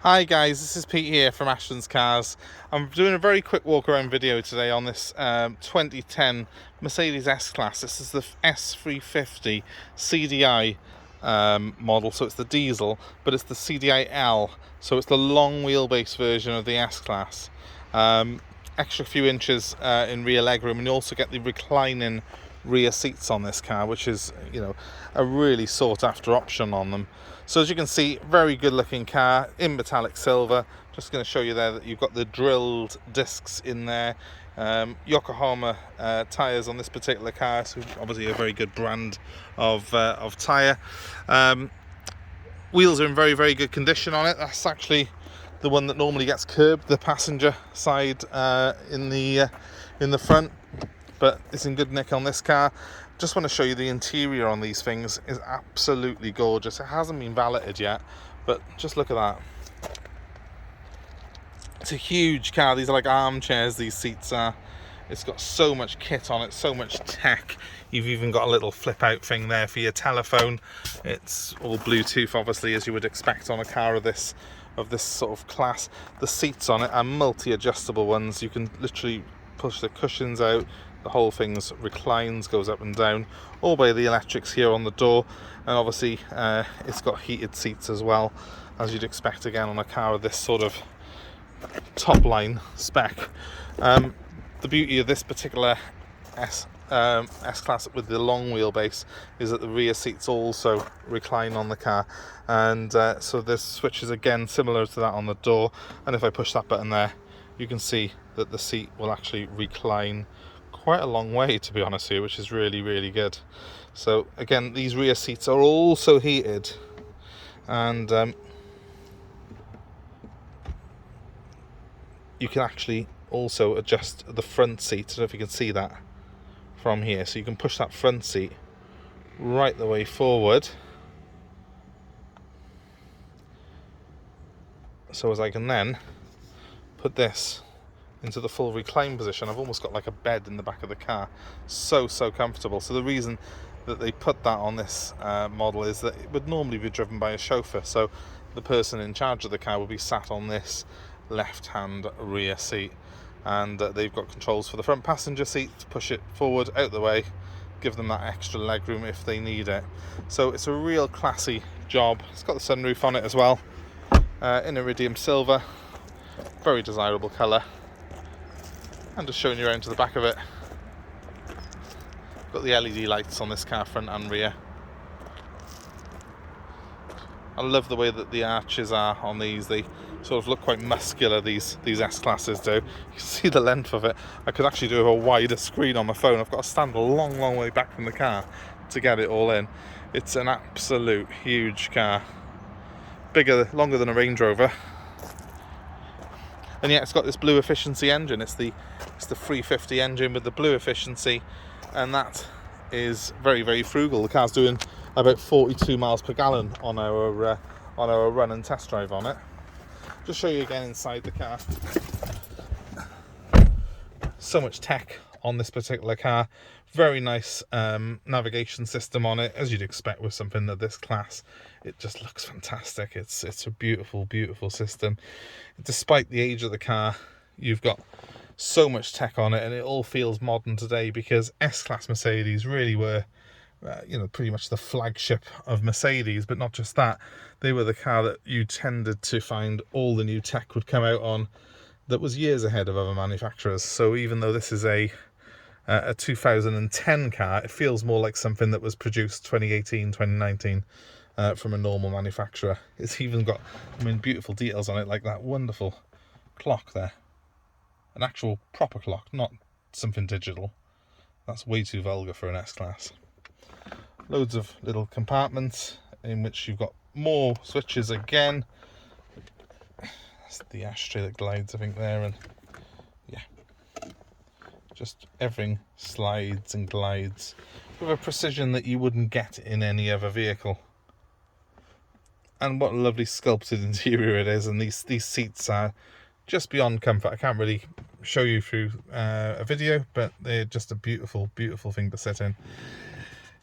Hi guys, this is Pete here from Ashton's Cars. I'm doing a very quick walk around video today on this 2010 Mercedes S Class. This is the S350 CDI model, so it's the diesel, but it's the CDI-L, so it's the long wheelbase version of the S Class. Extra few inches in rear legroom, and you also get the reclining rear seats on this car, which is, you know, a really sought after option on them. So as you can see, very good looking car in metallic silver. Just going to show you there that you've got the drilled discs in there. Yokohama tyres on this particular car, so obviously a very good brand of tyre. Wheels are in very good condition on it. That's actually the one that normally gets curbed, the passenger side in the front, but it's in good nick on this car. Just want to show you the interior on these things is absolutely gorgeous. It hasn't been valeted yet, but just look at that. It's a huge car. These are like armchairs, these seats are. It's got so much kit on it, so much tech. You've even got a little flip out thing there for your telephone. It's all Bluetooth, obviously, as you would expect on a car of this sort of class. The seats on it are multi-adjustable ones. You can literally push the cushions out. The whole thing's reclines, goes up and down, all by the electrics here on the door, and obviously it's got heated seats as well, as you'd expect again on a car of this sort of top line spec. The beauty of this particular S Class with the long wheelbase is that the rear seats also recline on the car, and so there's switches again similar to that on the door, and if I push that button there, you can see that the seat will actually recline quite a long way, to be honest here, which is really good. So again, these rear seats are also heated, and you can actually also adjust the front seat. I don't know if you can see that from here, so you can push that front seat right the way forward, so as I can then put this into the full recline position. I've almost got like a bed in the back of the car. So comfortable. So the reason that they put that on this model is that it would normally be driven by a chauffeur, so the person in charge of the car would be sat on this left hand rear seat, and they've got controls for the front passenger seat to push it forward out the way, give them that extra legroom if they need it. So it's a real classy job. It's got the sunroof on it as well, in iridium silver, very desirable colour. And just showing you around to the back of it. Got the LED lights on this car, front and rear. I love the way that the arches are on these. They sort of look quite muscular, these S Classes do. You can see the length of it. I could actually do a wider screen on my phone. I've got to stand a long way back from the car to get it all in. It's an absolute huge car. Longer than a Range Rover. And yet it's got this blue efficiency engine. It's the 350 engine with the blue efficiency, and that is very frugal. The car's doing about 42 miles per gallon on our run and test drive on it. Just show you again inside the car. So much tech on this particular car. Very nice navigation system on it, as you'd expect with something of this class. It just looks fantastic. It's a beautiful system. Despite the age of the car, you've got so much tech on it, and it all feels modern today, because S-Class Mercedes really were pretty much the flagship of Mercedes. But not just that, they were the car that you tended to find all the new tech would come out on that was years ahead of other manufacturers. So even though this is a 2010 car, it feels more like something that was produced 2018, 2019 from a normal manufacturer. It's even got, beautiful details on it, like that wonderful clock there. An actual proper clock, not something digital. That's way too vulgar for an S-Class. Loads of little compartments in which you've got more switches again. That's the ashtray that glides, I think, there, and yeah. Just everything slides and glides with a precision that you wouldn't get in any other vehicle. And what a lovely sculpted interior it is, and these seats are just beyond comfort. I can't really show you through a video, but they're just a beautiful thing to sit in.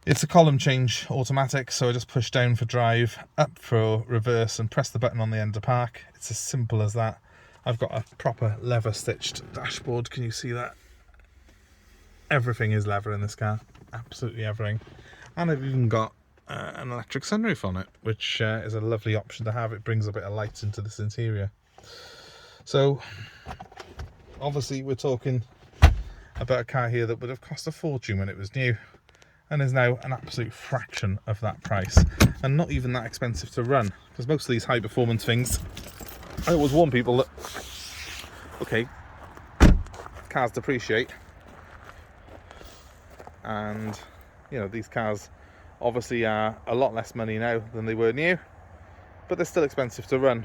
It's a column change automatic, so I just push down for drive, up for reverse, and press the button on the end to park. It's as simple as that. I've got a proper leather stitched dashboard. Can you see that? Everything is leather in this car, absolutely everything. And I've even got an electric sunroof on it, which is a lovely option to have. It brings a bit of light into this interior. So obviously we're talking about a car here that would have cost a fortune when it was new, and is now an absolute fraction of that price, and not even that expensive to run, because most of these high performance things, I always warn people that, okay, cars depreciate, and you know, these cars obviously are a lot less money now than they were new, but they're still expensive to run.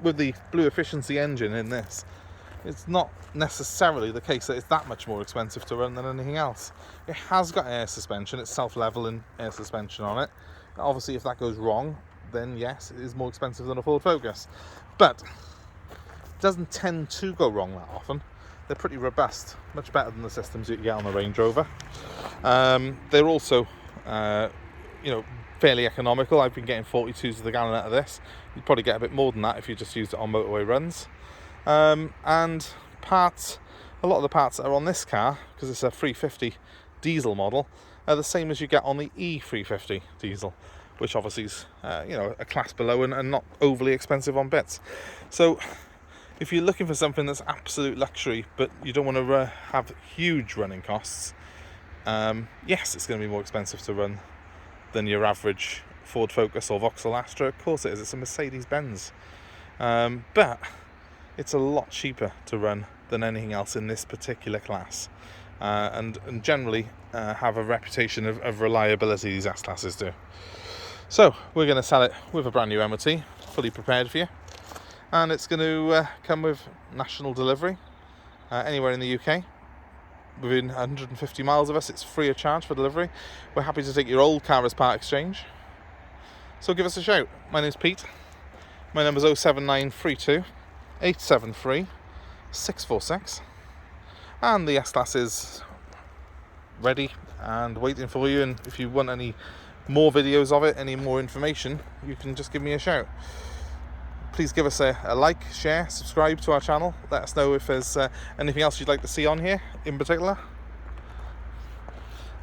With the Blue Efficiency engine in this, it's not necessarily the case that it's that much more expensive to run than anything else. It has got air suspension, it's self-leveling air suspension on it. Obviously if that goes wrong, then yes, it is more expensive than a Ford Focus, but it doesn't tend to go wrong that often. They're pretty robust, much better than the systems you get on the Range Rover. They're also you know, fairly economical. I've been getting 42s to the gallon out of this. You'd probably get a bit more than that if you just used it on motorway runs. And parts, a lot of the parts that are on this car, because it's a 350 diesel model, are the same as you get on the E350 diesel, which obviously is you know, a class below and not overly expensive on bits. So if you're looking for something that's absolute luxury but you don't want to have huge running costs, yes, it's going to be more expensive to run than your average Ford Focus or Vauxhall Astra. Of course it is, it's a Mercedes Benz, but it's a lot cheaper to run than anything else in this particular class, and generally have a reputation of reliability, these S classes do. So we're going to sell it with a brand new MOT, fully prepared for you, and it's going to come with national delivery anywhere in the UK. Within 150 miles of us, it's free of charge for delivery. We're happy to take your old car as part exchange, so give us a shout. My name's Pete. My number's 07932 873 646, and the S Class is ready and waiting for you. And if you want any more videos of it, any more information, you can just give me a shout. Please give us a like, share, subscribe to our channel. Let us know if there's anything else you'd like to see on here in particular.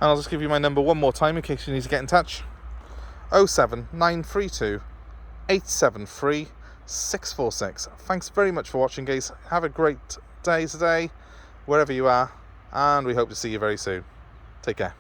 And I'll just give you my number one more time in case you need to get in touch. 07932 873 646. Thanks very much for watching, guys. Have a great day today, wherever you are, and we hope to see you very soon. Take care.